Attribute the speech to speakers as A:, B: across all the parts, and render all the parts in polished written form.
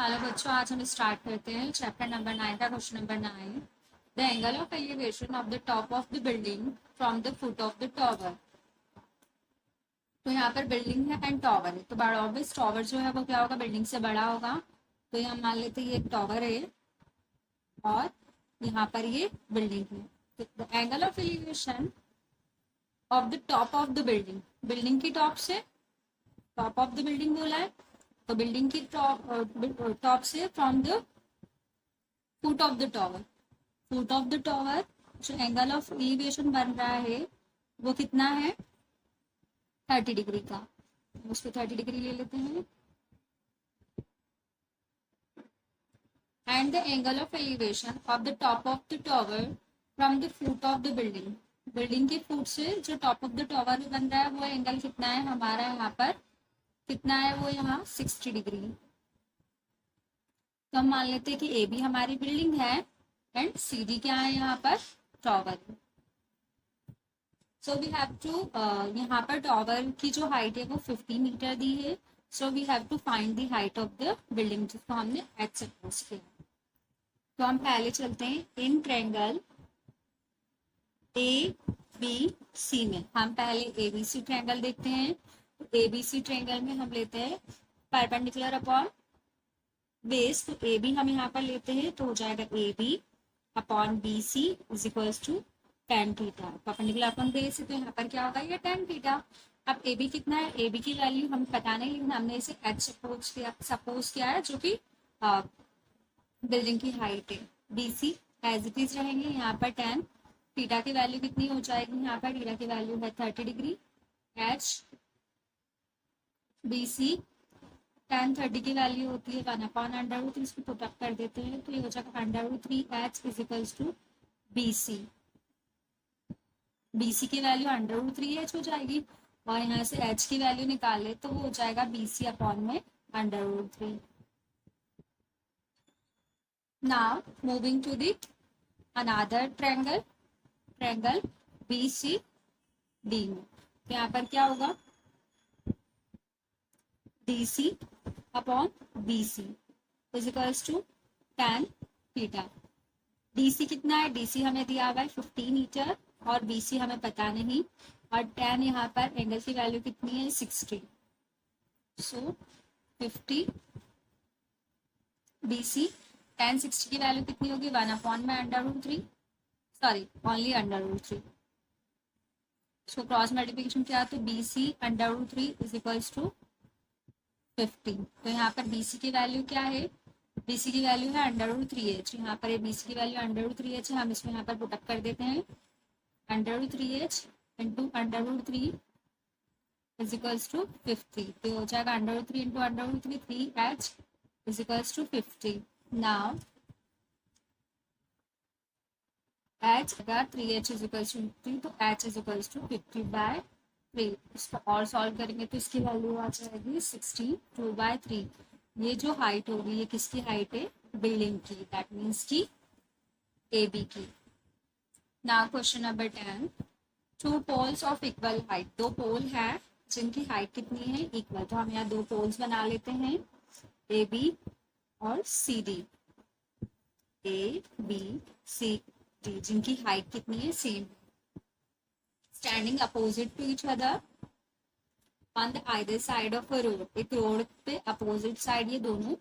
A: Hello बच्चों, आज हम स्टार्ट करते हैं चैप्टर नंबर 9 का question number 9। The angle of elevation of the top of the building from the foot of the tower. तो यहाँ पर बिल्डिंग है एंड टॉवर है, तो बड़ा ऑब्वियस टॉवर जो है वो क्या होगा, बिल्डिंग से बड़ा होगा। तो ये हम मान लेते हैं ये एक टॉवर है और यहाँ पर ये बिल्डिंग है। तो the angle of elevation of the top of the building, building की टॉप से, टॉप ऑफ द बिल्डिंग बोला है तो बिल्डिंग की टॉप से from the foot of the tower, foot of the tower जो एंगल ऑफ एलिवेशन बन रहा है वो कितना है, 30 डिग्री का। उसको 30 डिग्री ले लेते हैं। And the angle of elevation of the top of the tower from the foot of the building, building के फुट से जो टॉप ऑफ द टॉवर बन रहा है वो एंगल कितना है हमारा, यहाँ पर कितना है वो, यहाँ 60 डिग्री। तो हम मान लेते हैं कि ए बी हमारी बिल्डिंग है एंड सी डी क्या है यहाँ पर, tower. So we have to, यहाँ पर टॉवर की जो हाइट है वो 50 मीटर दी है। So we have to find the height of the building, जिसको हमने एच सपोज किया। तो हम पहले चलते हैं in triangle A B C में। हम पहले ए बी सी ट्रायंगल देखते हैं। तो ए बी सी ट्रायंगल में हम लेते हैं परपेंडिकुलर अपॉन बेस। तो ए बी हम यहाँ पर लेते हैं तो हो जाएगा A B upon B C is equals to tan theta. Perpendicular upon base है तो यहाँ पर क्या होगा, ये tan थीटा। अब ए बी कितना है, ए बी की वैल्यू हमें पता नहीं, लेकिन हमने इसे एच सपोज किया है जो कि बिल्डिंग की हाइट है। B C as it is रहेंगे। यहाँ पर tan थीटा की वैल्यू कितनी हो जाएगी, यहाँ पर थीटा की वैल्यू है 30 degree. H B C tan 30 की वैल्यू होती है 1/√3, इसको पुट अप कर देते हैं तो ये हो जाएगा √3h is equals to B C. B C की वैल्यू √3h हो जाएगी और यहाँ से h की वैल्यू निकाले तो वो हो जाएगा बी सी अपॉन में √3। Now moving to the another triangle, triangle B C D में। तो यहाँ पर क्या होगा, D C upon B C is equals to tan theta. D C कितना है, डी सी हमें दिया हुआ है 50 मीटर और बी सी हमें पता नहीं, और tan यहाँ पर एंगल की वैल्यू कितनी है 60। सो 50 बी सी, tan 60 की वैल्यू कितनी होगी 1/√3, sorry only √3। So cross multiplication किया तो B C √3 is equals to 50। तो यहाँ पर बी सी की वैल्यू क्या है, बी सी की वैल्यू है √3h। यहाँ पर बी सी की वैल्यू √3h है, हम इसमें यहाँ पर पुटअप कर देते हैं। √3h into √3 is equals to 50। तो हो जाएगा √3 into √3 3h is equals to 50। Now h अगर 3h इज इक्वल्स टू 50 तो h इज इक्वल्स टू 50/3। इसको और सॉल्व करेंगे तो इसकी वैल्यू आ जाएगी 62/3। ये जो हाइट होगी ये किसकी हाइट है, बिल्डिंग की, दैट मीन्स की ए बी की। Now question number 10, two poles of equal height, दो पोल है जिनकी हाइट कितनी है, इक्वल। तो हम यहाँ दो पोल्स बना लेते हैं ए बी और C D, A B C D जिनकी हाइट कितनी है, same, standing opposite to each other on the either side of a road. एक रोड पे अपोजिट साइड ये दोनों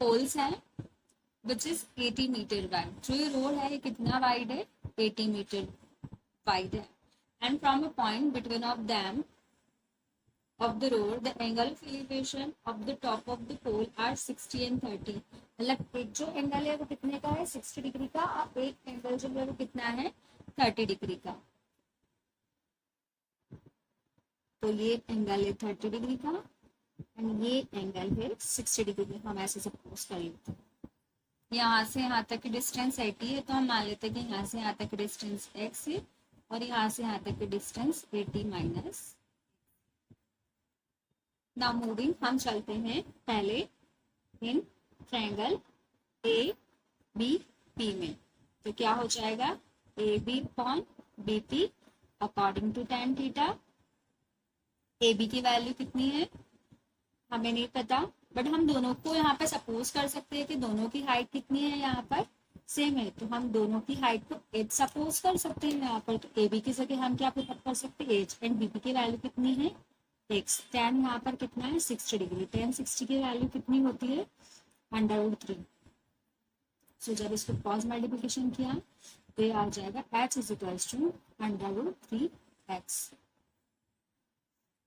A: पोल्स हैं विच इज 80 मीटर वाइड। जो ये रोड है ये कितना वाइड है, 80 मीटर वाइड है। And from a point between of them of the road the angle of elevation of the top of the pole are 60 and 30। मतलब एक जो एंगल है वो कितने का है, 60 डिग्री का, और एक एंगल जो है वो कितना है, 30 डिग्री का। तो ये एंगल है 30 डिग्री का एंड ये एंगल है 60 डिग्री। हम ऐसे सपोज कर लेते हैं। यहाँ से यहाँ तक की डिस्टेंस 80 है तो हम मान लेते हैं कि यहाँ से यहाँ तक की डिस्टेंस x है और यहाँ से यहाँ तक की डिस्टेंस 80 माइनस। नाउ मूविंग, हम चलते हैं पहले in triangle A B P में। तो क्या हो जाएगा, A B upon B P according to tan theta. A B की वैल्यू कितनी है हमें नहीं पता, बट हम दोनों को यहाँ पर सपोज कर सकते हैं कि दोनों की हाइट कितनी है यहाँ पर सेम है, तो हम दोनों की हाइट को एच सपोज कर सकते हैं यहाँ पर। तो ए बी की जगह हम क्या पुट कर सकते हैं एच, एंड बी पी की वैल्यू कितनी है एक्स। टेन यहाँ पर कितना है 60 डिग्री, टेन 60 की वैल्यू कितनी होती है √3। सो जब इसको क्रॉस मल्टीप्लिकेशन किया तो ये आ जाएगा h is equals to √3x,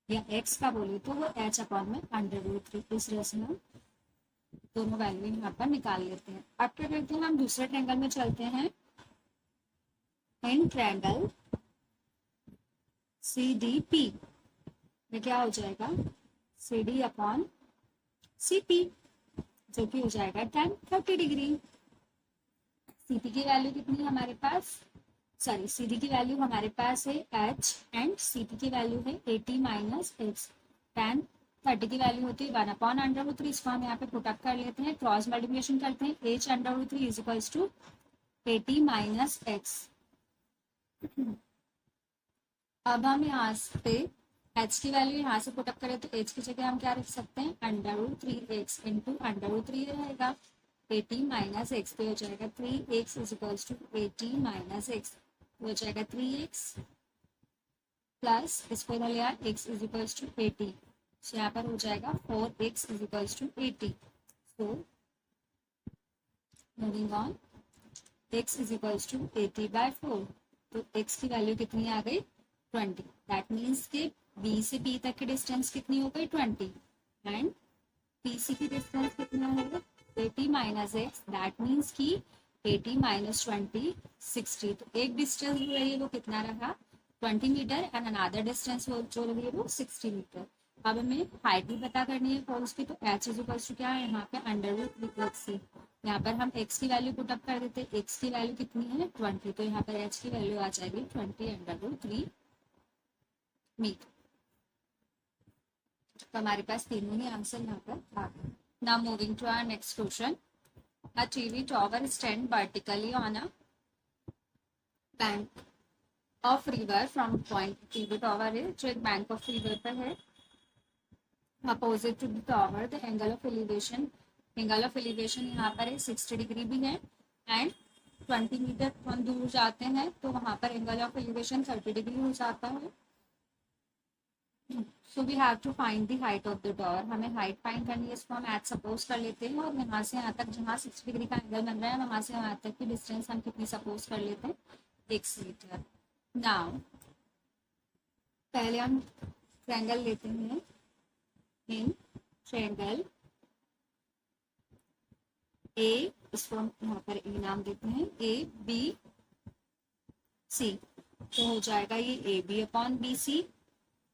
A: या x का बोले तो वो h अपॉन में √3। इस तरह से हम दोनों वैल्यू यहाँ पर निकाल लेते हैं। अब क्या करते हैं हम दूसरे ट्रायंगल में चलते हैं। इन ट्रायंगल CDP में क्या हो जाएगा CD अपॉन CP, जो कि हो जाएगा tan 30 डिग्री। CP की वैल्यू कितनी है हमारे पास, सॉरी CD की वैल्यू हमारे पास है h, एंड CP की वैल्यू है 80 माइनस x। tan 30 की वैल्यू होती है 1 अपॉन √3। इसको हम यहाँ पे पुटअप कर लेते हैं, क्रॉस मल्टीप्लिकेशन करते हैं, h √3 is equals to 80 minus x। अब हम यहाँ पे h की वैल्यू यहाँ से पुटअप करें तो h की जगह हम क्या रख सकते हैं √3x इंटू √3 रहेगा 80 माइनस x पे हो जाएगा 3x is equals to 80 minus x हो जाएगा 3x प्लस इसको इधर लिया x इज इक्वल्स टू 80, तो यहाँ पर हो जाएगा 4x is equals to 80। So moving on, x is equals to 80/4, तो x की वैल्यू कितनी आ गई 20। दैट मीन्स के B से P तक की डिस्टेंस कितनी हो गई 20, एंड PC की डिस्टेंस कितना होगा 80 माइनस x। दैट मीन्स की 80 माइनस 20 60, तो एक डिस्टेंस जो रही है वो कितना रहा 20 मीटर, एंड अनदर डिस्टेंस जो रही है वो 60 मीटर। अब हमें हाइट भी पता करनी है पोल्स की, तो h इज इक्वल्स टू क्या है यहाँ पे √3x। यहाँ पर हम x की वैल्यू पुटअप कर देते हैं, x की वैल्यू कितनी है 20, तो यहाँ पर h की वैल्यू आ जाएगी 20 √3 मीटर। तो हमारे पास तीनों ही आंसर यहाँ पर आ गए। Now moving to our next question. A TV tower stand vertically on a bank of river from point TV tower है जो एक बैंक ऑफ रिवर पर है। Opposite to the tower the angle of elevation यहाँ पर है 60 degree भी है, एंड 20 मीटर हम दूर जाते हैं तो वहां पर एंगल ऑफ एलिवेशन 30 डिग्री हो जाता है। So we have to find the height of the tower. हमें हाइट फाइंड करनी है, इसको हम एच सपोज कर लेते हैं, और यहाँ से यहाँ तक जहाँ 60 डिग्री का एंगल बन रहा है वहां से वहां तक की डिस्टेंस हम कितनी सपोज कर लेते हैं 1 मीटर। नाउ पहले हम ट्रायंगल लेते हैं। इन ट्रायंगल ए, इसको हम यहाँ पर ए नाम देते हैं, ABC, तो हो जाएगा ये AB अपॉन BC।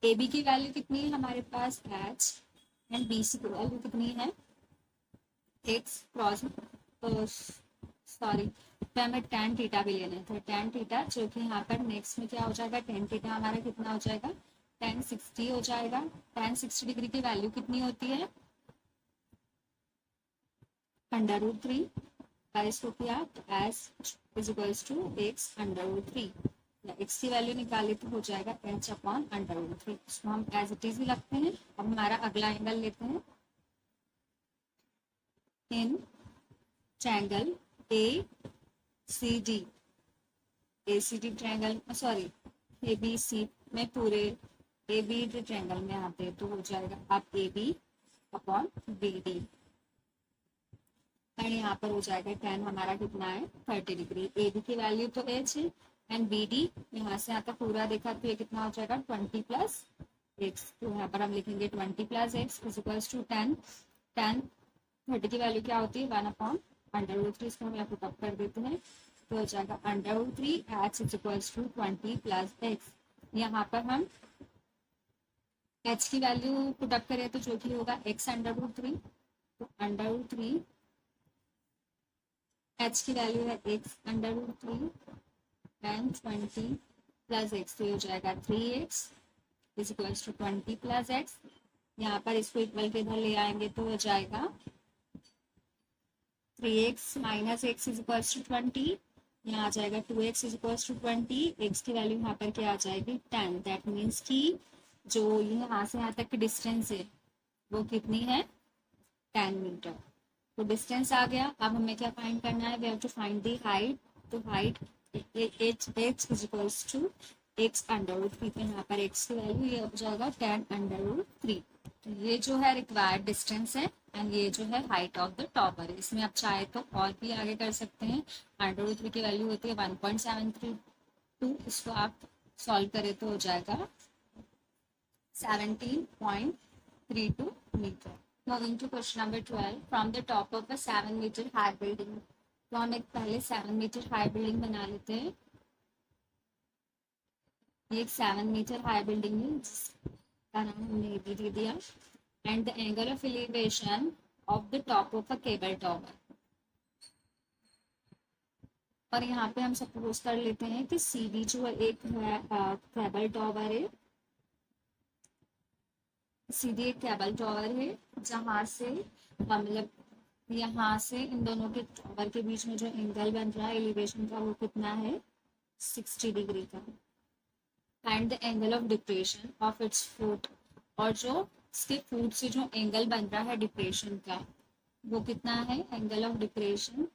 A: AB की वैल्यू कितनी है हमारे पास h, एंड BC की वैल्यू कितनी है x क्रॉस सॉरी तो हमें tan थीटा भी लेना था, tan थीटा, जो कि यहाँ पर नेक्स्ट में क्या हो जाएगा tan थीटा हमारा कितना हो जाएगा tan 60 हो जाएगा। tan 60 डिग्री की वैल्यू कितनी होती है √3, इसको किया तो s is equals to x √3, x की वैल्यू निकाले तो हो जाएगा h अपॉन √3। इसको हम एज इट इज भी रखते हैं। अब हमारा अगला एंगल लेते हैं। In triangle ACD triangle sorry ABC में पूरे AB ट्रायंगल में आते हैं तो हो जाएगा अब AB अपॉन BD, एंड यहाँ पर हो जाएगा tan हमारा कितना है 30 डिग्री। AB की वैल्यू तो h है, एंड BD यहाँ से यहाँ तक पूरा देखा तो ये कितना हो जाएगा 20 प्लस x, तो यहाँ पर हम लिखेंगे 20 plus x is equals to tan 30 की वैल्यू क्या होती है 1 अपॉन √3। इसको हम यहाँ पुटअप कर देते हैं तो हो जाएगा √3 h is equals to 20 plus x। यहाँ पर हम h की वैल्यू पुटअप करें तो जो कि होगा x √3, तो √3 h की वैल्यू है x √3 एंड 20 प्लस x, तो हो जाएगा 3x is equals to 20 plus x। यहाँ पर इसको इक्वल के इधर ले आएंगे तो हो जाएगा 3x minus x is equals to 20, यहाँ आ जाएगा 2x is equals to 20, x की वैल्यू यहाँ पर क्या आ जाएगी 10। दैट मीन्स कि जो यहाँ से यहाँ तक की डिस्टेंस है वो कितनी है 10 मीटर। तो डिस्टेंस आ गया। अब हमें क्या फाइंड करना है, we have to find the height. तो height h is equals to x under root 3। तो यहाँ पर x की वैल्यू ये हो जाएगा 10 अंडर रूट 3। तो ये जो है रिक्वायर्ड डिस्टेंस है एंड ये जो है हाइट ऑफ द टॉवर। इसमें आप चाहे तो और भी आगे कर सकते हैं। अंडर रूट 3 की वैल्यू होती है 1.732। इसको आप सॉल्व करें तो हो जाएगा 17.32 metre. Moving to question number 12, from the top of a 7 meter high building। तो हम एक पहले 7 मीटर हाई बिल्डिंग बना लेते हैं। ये एक 7 मीटर हाई बिल्डिंग है जिसका नाम हमने भी दे दिया। And the angle of elevation of the top of a cable tower. और यहाँ पे हम सपोज कर लेते हैं कि सीडी जो एक केबल टॉवर है, सीधी एक केबल टॉवर है जहाँ से मतलब यहाँ से इन दोनों के टॉवर के बीच में जो एंगल बन रहा है एलिवेशन का वो कितना है 60 डिग्री का। Find the angle of depression of its foot. और जो इसके फुट से जो एंगल बन रहा है डिप्रेशन का वो कितना है, एंगल ऑफ डिप्रेशन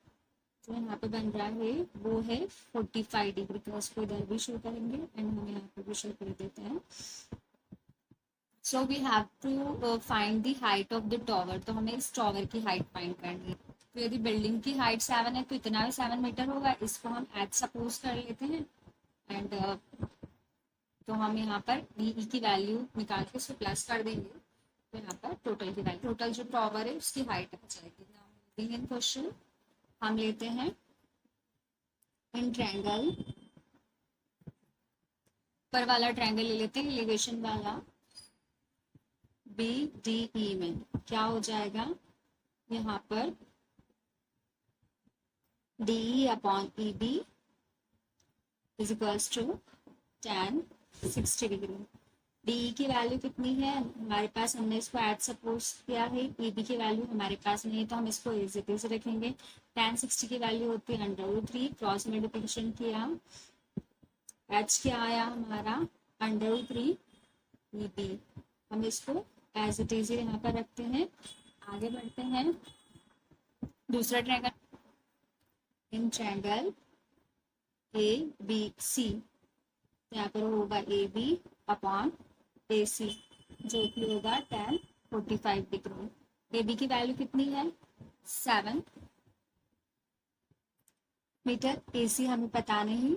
A: जो यहाँ पे बन रहा है वो है 45 डिग्री का। उसको इधर भी शो करेंगे एंड हम यहाँ पे भी शो कर देते हैं। So we have to find the height of the tower. तो हमें इस टॉवर की हाइट फाइंड करनी है। तो यदि बिल्डिंग की हाइट 7 है तो इतना भी 7 मीटर होगा। इसको हम एच सपोज कर लेते हैं एंड तो हम यहाँ पर डी की वैल्यू निकाल के इसको प्लस कर देंगे। तो यहाँ पर टोटल की वैल्यू, टोटल जो टॉवर है उसकी हाइट आ जाएगी। इन क्वेश्चन हम लेते हैं इन ट्रायंगल, पर वाला ट्रायंगल ले लेते हैं एलिवेशन वाला। बी डी ई में क्या हो जाएगा, यहाँ पर D E upon E B is equals to tan 60 डिग्री। डी की वैल्यू कितनी है हमारे पास, हमने इसको एड सपोज किया है। ई बी की वैल्यू हमारे पास नहीं है तो हम इसको एज इट इज रखेंगे। tan 60 की वैल्यू होती है अंडर रूट 3, क्रॉस मल्टीप्लिकेशन किया, एच क्या आया हमारा अंडर रूट 3 ई बी। हम इसको एज इट इज यहाँ पर रखते हैं। आगे बढ़ते हैं दूसरा triangle, in triangle A B C. यहाँ पर होगा ए बी अपॉन ए सी जो कि होगा tan 45 डिग्री। ए बी की वैल्यू कितनी है 7 मीटर, ए सी हमें पता नहीं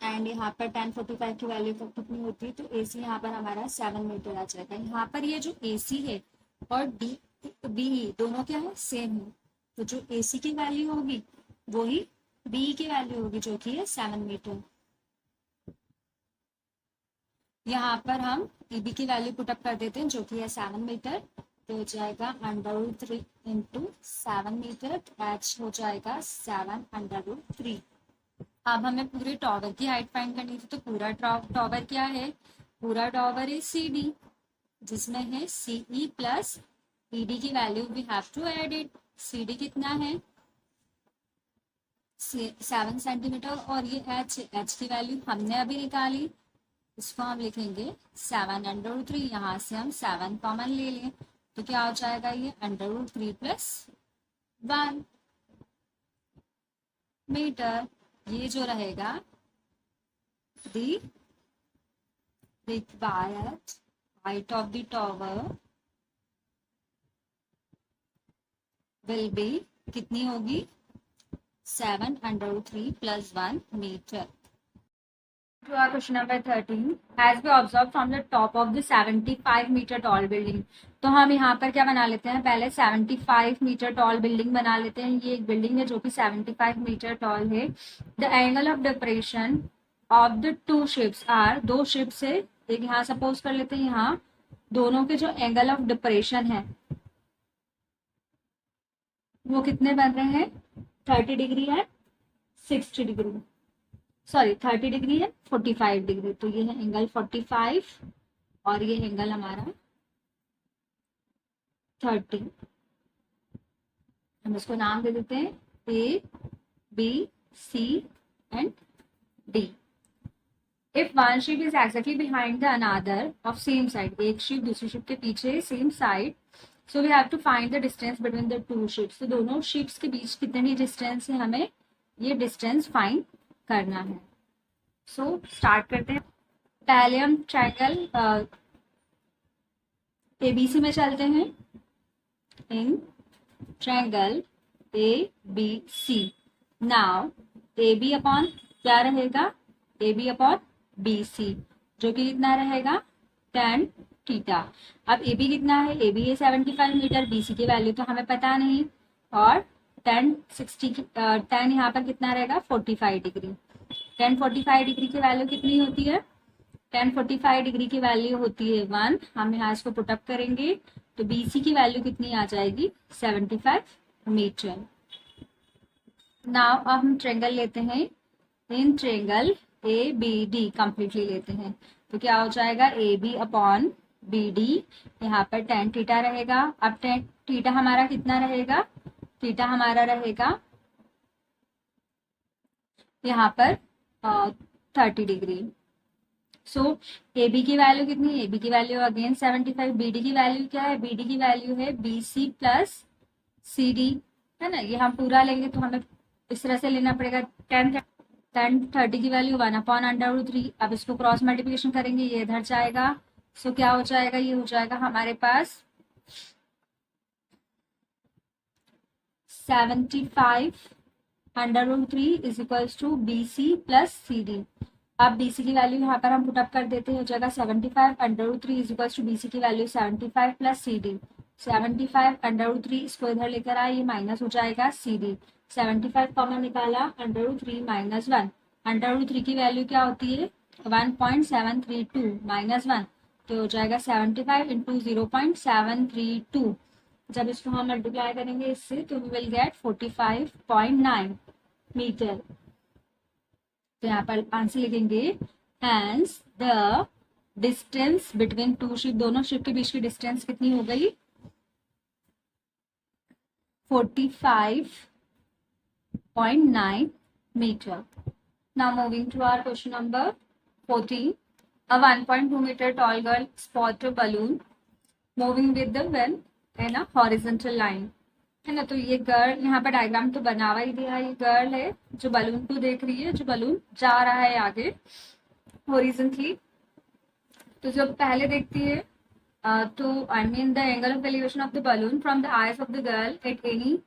A: एंड यहाँ पर tan 45 की वैल्यू कितनी होती है तो ए सी यहाँ पर हमारा 7 मीटर आ जाएगा। यहाँ पर ये जो ए सी है और डी बी दोनों क्या है सेम है। तो जो ए सी की वैल्यू होगी वो ही बी की वैल्यू होगी जो कि है 7 मीटर। यहाँ पर हम ई बी की वैल्यू पुटअप कर देते हैं जो कि है 7 मीटर। तो हो जाएगा under root 3 into 7 metre, H हो जाएगा 7 अंडर रूट 3। अब हमें पूरे टॉवर की हाइट फाइंड करनी थी। तो पूरा टॉवर क्या है, पूरा टॉवर है सी डी जिसमें है C E plus E D की value we have to add it. C D कितना है 7 सेंटीमीटर और ये एच की वैल्यू हमने अभी निकाली। इसको हम लिखेंगे 7 अंडर रूट 3। यहाँ से हम 7 कॉमन ले लें तो क्या हो जाएगा ये अंडर रूट 3 प्लस 1 मीटर। ये जो रहेगा the required height of the tower will be कितनी होगी 7 under root 3 plus 1 metre. To our question number 13, as we observed from the top of the 75 meter tall building। तो हम यहाँ पर क्या बना लेते हैं, पहले 75 मीटर टॉल बिल्डिंग बना लेते हैं। ये एक बिल्डिंग है जो कि 75 मीटर टॉल है। The angle of depression of the two ships are, दो शिप्स है, एक यहाँ सपोज कर लेते हैं, यहाँ दोनों के जो एंगल ऑफ डिप्रेशन है वो कितने बन रहे हैं 30 डिग्री है 60 डिग्री, सॉरी 30 डिग्री है 45 डिग्री। तो ये है एंगल 45 और ये एंगल हमारा 30। हम इसको नाम दे देते हैं A B C and D. If one ship is exactly behind the another of same side, एक शिप दूसरी शिप के पीछे same side, so we have to find the distance between the two ships. तो दोनों ships के बीच कितनी distance है, हमें ये डिस्टेंस फाइंड करना है। सो स्टार्ट करते हैं। पहले हम ट्रायंगल एबीसी में चलते हैं। In triangle A B C, now A B upon क्या रहेगा, A B upon B C, जो कि कितना रहेगा tan थीटा। अब ए बी कितना है, ए बी है 75 मीटर, बी सी की वैल्यू तो हमें पता नहीं, और tan यहाँ पर कितना रहेगा 45 डिग्री। tan 45 डिग्री की वैल्यू कितनी होती है, tan 45 डिग्री की वैल्यू होती है 1। हम यहाँ इसको पुटअप करेंगे तो बी सी की वैल्यू कितनी आ जाएगी 75 मीटर। नाउ अब हम ट्रेंगल लेते हैं। In triangle A B D completely लेते हैं तो क्या हो जाएगा, A B upon B D, यहाँ पर tan थीटा रहेगा। अब tan थीटा हमारा कितना रहेगा, थीटा हमारा रहेगा यहाँ पर 30 डिग्री। सो ए बी की वैल्यू कितनी है, ए बी की वैल्यू अगेन 75, बी डी की वैल्यू क्या है, बी डी की वैल्यू है B C plus C D, है ना। ये हम पूरा लेंगे तो हमें इस तरह से लेना पड़ेगा। tan 30 की वैल्यू 1/√3। अब इसको क्रॉस मल्टीप्लिकेशन करेंगे, ये इधर जाएगा। सो क्या हो जाएगा, ये हो जाएगा हमारे पास 75/√3 is equals to B C plus C D. अब बी सी की वैल्यू यहाँ पर हम पुटअप कर देते हैं, हो जाएगा 75/√3 is equals to B C की वैल्यू 75 प्लस सी डी। 75/√3 इसको इधर लेकर आए, ये माइनस हो जाएगा सी डी। 75 कॉमन निकाला, √3 माइनस 1, √3 की वैल्यू क्या होती है 1.732 माइनस 1, तो हो जाएगा 75 इंटू 0.732। जब इसको हम मल्टीप्लाई करेंगे इससे तो वी विल गेट 45.9 मीटर। तो यहाँ पर आंसर लिखेंगे, hence the distance between two ship, दोनों शिप के बीच की डिस्टेंस कितनी हो गई 45.9 meter. Now moving to our question number 14. A 1.2 meter tall girl spot a balloon moving with the wind in a horizontal line. है ना। तो ये गर्ल, यहाँ पर डायग्राम तो बना हुआ ही दिया है, ये गर्ल है जो बलून को देख रही है, जो बलून जा रहा है आगे हॉरिजॉन्टली। तो जब पहले देखती है तो I mean the angle of elevation of the balloon from the eyes of the girl at any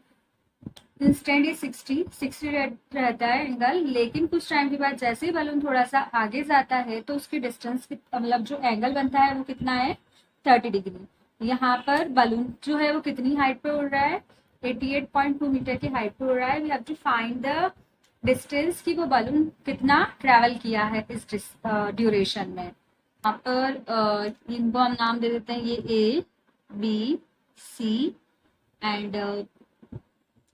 A: instant is 60 रहता है एंगल, लेकिन कुछ टाइम के बाद जैसे ही बलून थोड़ा सा आगे जाता है तो उसकी डिस्टेंस मतलब जो एंगल बनता है वो कितना है 30 डिग्री। यहाँ पर बलून जो है वो कितनी हाइट पे उड़ रहा है 88.2 मीटर की हाइट पे उड़ रहा है। We have to find the distance कि वो बलून कितना ट्रेवल किया है इस ड्यूरेशन में। यहाँ पर इनको हम नाम दे देते हैं, ये ए बी सी एंड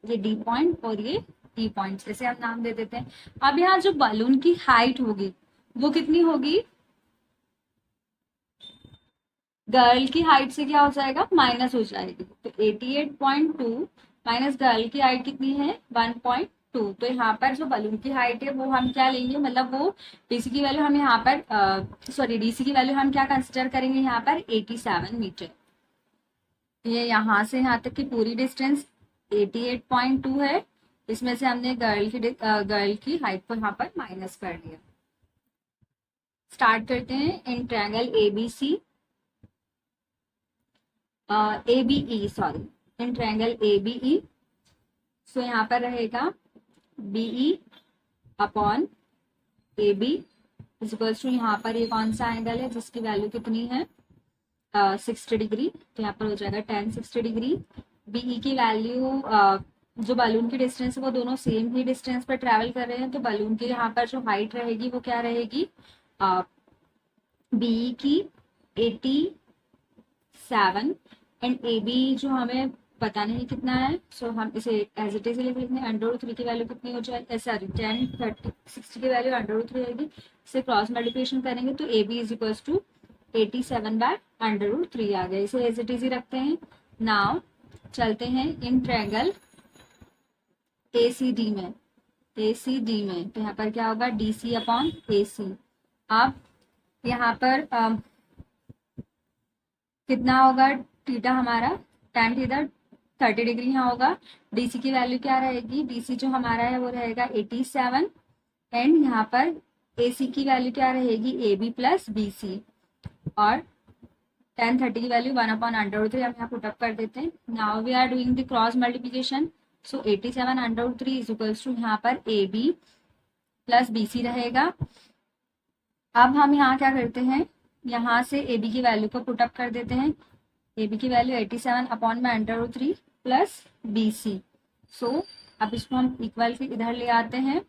A: ये डी पॉइंट और ये ई पॉइंट, ऐसे हम नाम दे देते हैं। अब यहाँ जो बलून की हाइट होगी वो कितनी होगी, गर्ल की हाइट से क्या हो जाएगा माइनस हो जाएगी। तो 88.2 माइनस गर्ल की हाइट कितनी है 1.2। तो यहाँ पर जो बलून की हाइट है वो हम क्या लेंगे, मतलब वो डीसी की वैल्यू हम यहाँ पर सॉरी डीसी की वैल्यू हम क्या कंसिडर करेंगे यहाँ पर 87 मीटर। ये यहाँ से यहाँ तक की पूरी डिस्टेंस 88.2 है, इसमें से हमने गर्ल की हाइट को यहाँ पर माइनस कर दिया। स्टार्ट करते हैं। In triangle ABC ABE sorry in triangle ABE, so यहाँ पर रहेगा BE अपॉन AB इज इक्वल्स टू, यहाँ पर ये कौन सा एंगल है जिसकी वैल्यू कितनी है 60 डिग्री, तो यहाँ पर हो जाएगा tan 60 डिग्री। BE की वैल्यू जो बलून की डिस्टेंस है वो दोनों सेम ही डिस्टेंस पर ट्रेवल कर रहे हैं, तो बलून की यहाँ पर जो हाइट रहेगी वो क्या रहेगी BE की 87 एंड AB जो हमें पता नहीं कितना है, सो हम इसे एज इट इज लिख लेंगे। √3 की वैल्यू कितनी हो जाएगी, सॉरी tan 60 की वैल्यू √3 रहेगी, इसे क्रॉस मल्टीप्लिकेशन करेंगे तो AB इज इक्वल्स टू 87/√3 आ गया, इसे एज इट इज ही रखते हैं। नाउ चलते हैं इन ट्रायंगल ACD में, तो यहाँ पर क्या होगा DC अपॉन AC। अब यहाँ पर कितना होगा थीटा हमारा, tan थीटा 30 डिग्री यहाँ होगा। डीसी की वैल्यू क्या रहेगी, डीसी जो हमारा है वो रहेगा 87, एंड यहाँ पर एसी की वैल्यू क्या रहेगी, A B plus B C, और tan 30 की वैल्यू 1/√3 हम यहाँ पुटअप कर देते हैं। Now we are doing the cross multiplication, so 87/√3 is equals to यहाँ पर A B plus B C रहेगा। अब हम यहाँ क्या करते हैं, यहाँ से ए बी की वैल्यू को पुटअप कर देते हैं। ए बी की value 87/√3 plus B C. So अब इसको हम इक्वल के इधर ले आते हैं,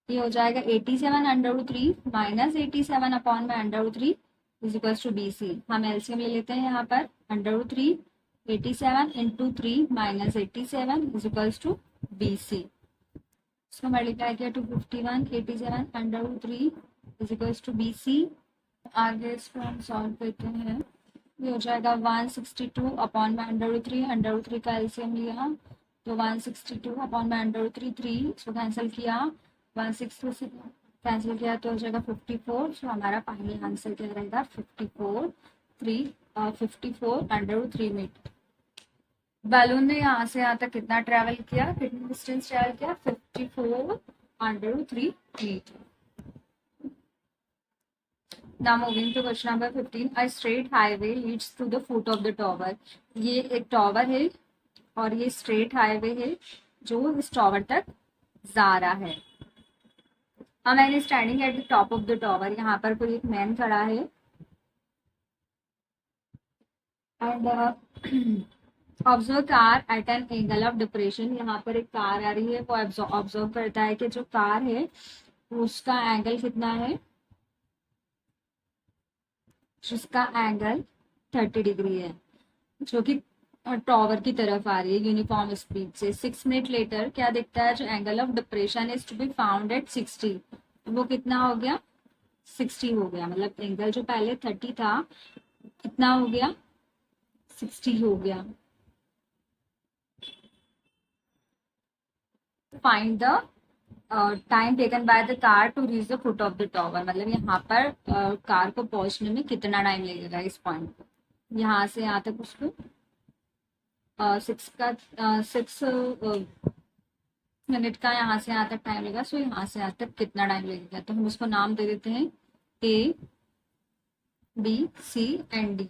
A: ये हो जाएगा 87/√3 minus 87/√3 is equal to B C. हम एलसीएम ले लेते हैं यहाँ पर, √3 87 into 3 minus 87 is equal to B C. इसको मल्टीप्लाई किया 251, 87/√3 is equal to B C. आगे इसको हम सॉल्व करते हैं, ये हो जाएगा 162/√3, √3 का एलसीएम लिया तो 162/√3, 3 इसको कैंसिल किया, 162 से कैंसिल किया तो हो जाएगा 54। सो हमारा फाइनल आंसर क्या रहेगा, 54/√3 मीटर। बैलून ने यहाँ से यहाँ तक कितना ट्रेवल किया, कितना डिस्टेंस ट्रेवल किया, 54/√3 metre. Now moving to question number 15, a straight highway leads to the foot of the tower. ये एक टॉवर है और ये स्ट्रेट हाईवे है जो इस टॉवर तक जा रहा है। A man is standing at the top of the tower. यहाँ पर कोई एक मैन खड़ा है and observe car eight an angle of depression. यहाँ पर एक कार आ रही है, वो ऑब्जर्व करता है कि जो कार है उसका एंगल कितना है, जिसका एंगल 30 डिग्री है, जो कि टॉवर की तरफ आ रही है यूनिफॉर्म स्पीड से। 6 मिनट लेटर क्या दिखता है, जो angle of depression is to be found at 60, वो कितना हो गया, 60 हो गया। मतलब एंगल जो पहले 30 था कितना हो गया, 60 हो गया। Find the time taken by the car to reach the foot of the tower. मतलब यहाँ पर कार को पहुंचने में कितना टाइम लगेगा इस पॉइंट पर, यहाँ से यहाँ तक उसको 6 मिनट का यहाँ से यहाँ तक टाइम लगेगा। सो यहाँ से यहाँ तक कितना टाइम लगेगा, तो हम उसको नाम दे देते हैं A B C and D.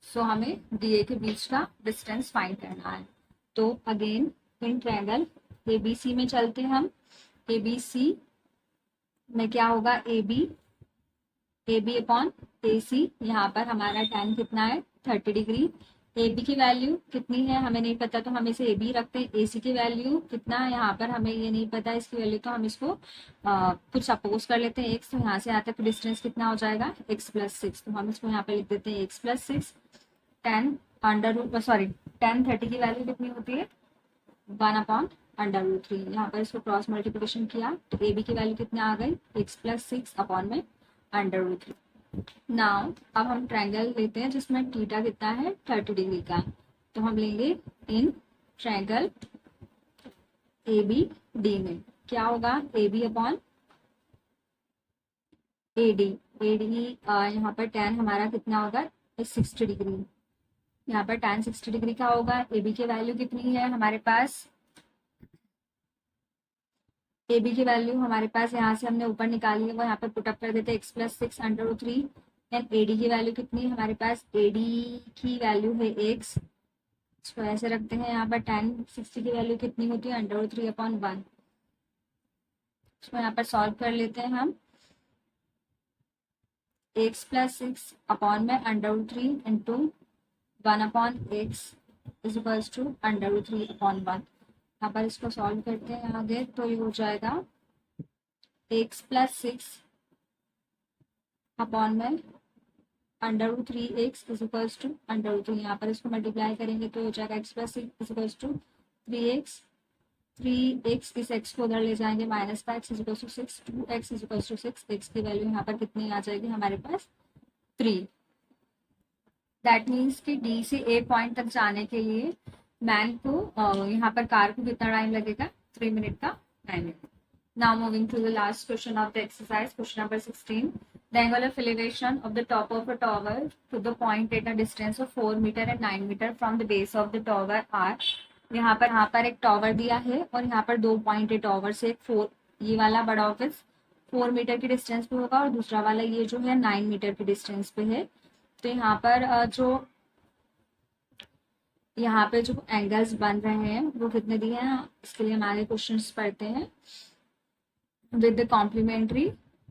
A: So हमें डी ए के बीच का डिस्टेंस फाइंड करना है। तो again in triangle A B C में चलते हैं हम। ए बी सी में क्या होगा, ए बी अपॉन ए सी। यहाँ पर हमारा tan कितना है, 30 डिग्री। ए बी की वैल्यू कितनी है हमें नहीं पता, तो हम इसे ए बी रखते हैं। ए सी की वैल्यू कितना है यहाँ पर हमें ये नहीं पता इसकी वैल्यू, तो हम इसको कुछ सपोज कर लेते हैं x। तो यहाँ से यहाँ तक डिस्टेंस कितना हो जाएगा, x + 6। तो हम इसको यहाँ पे लिख देते हैं x + 6। tan 30 की वैल्यू कितनी होती है, 1/√3। यहाँ पर इसको क्रॉस मल्टीप्लिकेशन किया तो ए बी की वैल्यू कितना आ गई, x + 6 अपॉन में √3। नाउ अब हम ट्रायंगल लेते हैं जिसमें थीटा कितना है, 30 डिग्री का। तो हम लेंगे in triangle A B D में क्या होगा, A B upon A D. यहाँ पर tan हमारा कितना होगा, 60 डिग्री। यहाँ पर tan 60 डिग्री का होगा। ए बी की वैल्यू कितनी है हमारे पास, ए बी की वैल्यू हमारे पास यहाँ से हमने ऊपर निकाली है, वो यहाँ पर पुटअप कर देते हैं x + 6 √3। एंड ए डी की वैल्यू कितनी है हमारे पास, ए डी की वैल्यू है x। इसको ऐसे रखते हैं, यहाँ पर tan 60 की वैल्यू कितनी होती है, √3/1। इसको यहाँ पर सॉल्व कर लेते हैं हम। x + 6 अपॉन में √3 into 1/x is equal to √3/1। यहाँ पर इसको सॉल्व करते हैं आगे, तो ये हो जाएगा x + 6 अपॉन में √3x इज इक्वल टू √3। यहाँ पर इसको मल्टीप्लाई करेंगे तो हो जाएगा x + 6 is equal to 3x। 3x इस x को उधर ले जाएंगे, -5 is equal to 6, 2x is equal to 6। x की वैल्यू यहाँ पर कितनी आ जाएगी हमारे पास, 3। दैट मीन्स कि डी से ए पॉइंट तक जाने के लिए मैन को यहाँ पर कार को कितना टाइम लगेगा, 3 मिनट का टाइम लगेगा। Now moving to the last question of the exercise, question number 16. The angular elevation of the top of a tower to the point at a distance of 4 meter and 9 meter from the base of the tower are. यहाँ पर एक tower दिया है और यहाँ पर 2 point है tower से। एक 4, ये वाला बड़ा ऑफिस 4 मीटर की डिस्टेंस पे होगा और दूसरा वाला ये जो है 9 मीटर की डिस्टेंस पे है। तो यहाँ पे जो एंगल्स बन रहे हैं वो कितने दिए हैं, इसके लिए हमारे क्वेश्चंस पढ़ते हैं। With the complementary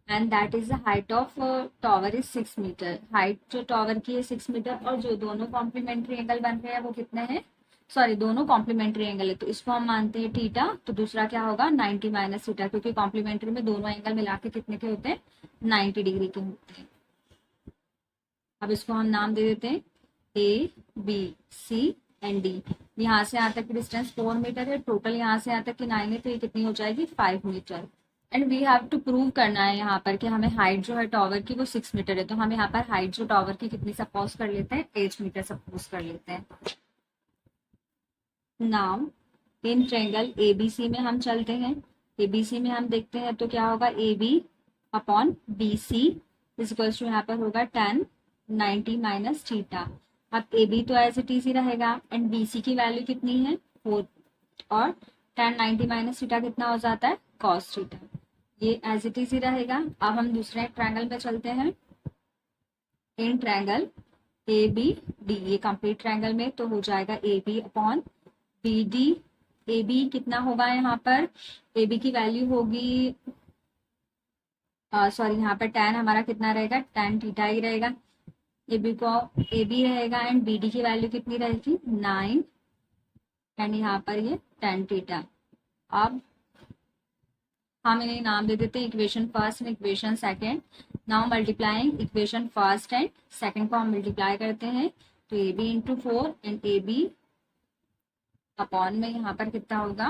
A: and that is the height of tower is 6 metre. Height जो टॉवर की है 6 मीटर और जो दोनों कॉम्प्लीमेंट्री एंगल बन रहे हैं वो कितने हैं, सॉरी दोनों कॉम्प्लीमेंट्री एंगल है तो इसको हम मानते हैं थीटा। तो दूसरा क्या होगा 90 माइनस थीटा, क्योंकि कॉम्प्लीमेंट्री में दोनों एंगल मिला के कितने के होते हैं 90 डिग्री के होते हैं। अब इसको हम नाम दे देते हैं A B C and D. यहाँ से यहाँ तक की डिस्टेंस 4 मीटर है, टोटल यहाँ से यहाँ तक की 9 है तो ये कितनी हो जाएगी 5 metre. And we have to prove करना है यहाँ पर कि हमें हाइट जो है टॉवर की वो 6 मीटर है। तो हम यहाँ पर हाइट जो टॉवर की कितनी सपोज कर लेते हैं 8 मीटर सपोज कर लेते हैं। नाउ इन ट्रायंगल एबीसी में हम चलते हैं। एबीसी में हम देखते हैं तो क्या होगा A B upon B C equals to यहाँ पर होगा 10 90 माइनस थीटा। अब ए बी तो एज इट इज ही रहेगा एंड बी सी की वैल्यू कितनी है 4 और 10 90 माइनस थीटा कितना हो जाता है कॉस थीटा। ये एज इट इज ही रहेगा। अब हम दूसरे ट्रायंगल पे चलते हैं। In triangle A B D, ये कंप्लीट ट्रायंगल में तो हो जाएगा A B upon B D. A B कितना होगा यहाँ पर, ए बी की वैल्यू होगी सॉरी यहाँ पर tan हमारा कितना रहेगा tan थीटा ही रहेगा। ए बी रहेगा एंड बी डी की वैल्यू कितनी रहेगी 9 एंड यहाँ पर ये tan थीटा। अब हम इन्हें नाम दे देते हैं equation first and equation second. Now multiplying equation first and second को हम मल्टीप्लाई करते हैं तो A B into 4 and A B upon में यहाँ पर कितना होगा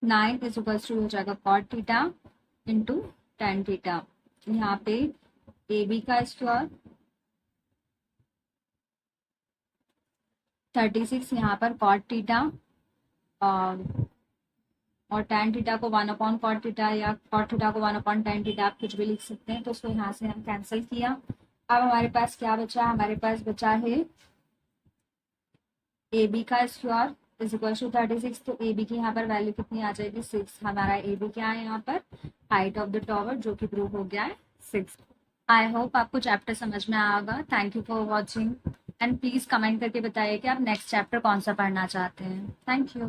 A: 9 इज इक्वल्स टू हो जाएगा cot theta into tan theta. यहाँ पे ए बी का स्क्वायर 36 यहाँ पर कॉट थीटा और tan थीटा को 1 अपॉन कॉट थीटा या कॉट थीटा को 1 अपॉन tan थीटा आप कुछ भी लिख सकते हैं। तो उसको यहाँ से हम कैंसिल किया। अब हमारे पास क्या बचा, हमारे पास बचा है ए बी का स्क्वायर इज इक्वल टू 36। तो ए बी की यहाँ पर वैल्यू कितनी आ जाएगी 6। हमारा ए बी क्या है यहाँ पर हाइट ऑफ द टॉवर जो कि प्रूव हो गया है 6। आई होप आपको चैप्टर समझ में आया होगा। Thank you for watching and please comment करके बताइए कि आप नेक्स्ट चैप्टर कौन सा पढ़ना चाहते हैं। Thank you.